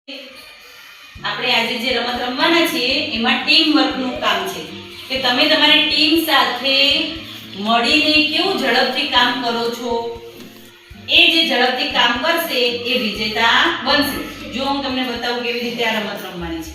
આપણે આજે જે રમત રમવાના છીએ એમાં ટીમ વર્કનું કામ છે કે તમે તમારી ટીમ સાથે મળીને કેવું ઝડપથી કામ કરો છો. એ જે ઝડપથી કામ કરશે એ વિજેતા બનશે. જો હું તમને બતાવું કેવી રીતે આ રમત રમવાની છે.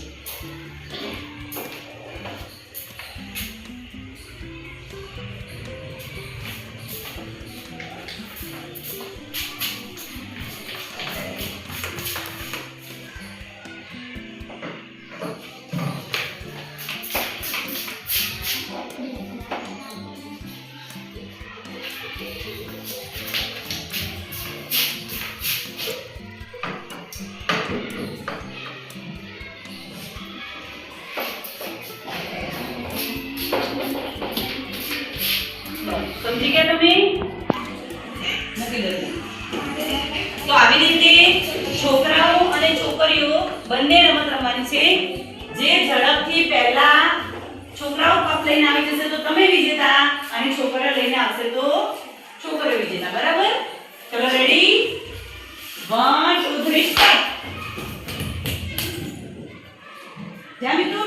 સમજી ગયા તમે? મૂકી દો. તો આવી રીતે છોકરાઓ અને છોકરીઓ બંને રમત રમવાની છે. જે ઝડપથી પહેલા છોકરાઓ કપ લઈને આવી જશે તો તમે વિજેતા અને છોકરીઓ લઈને આવશે તો છોકરીઓ વિજેતા. બરાબર? ચલો રેડી? 1 2 3 સ્ટાર્ટ. જ્યાં મિત્રો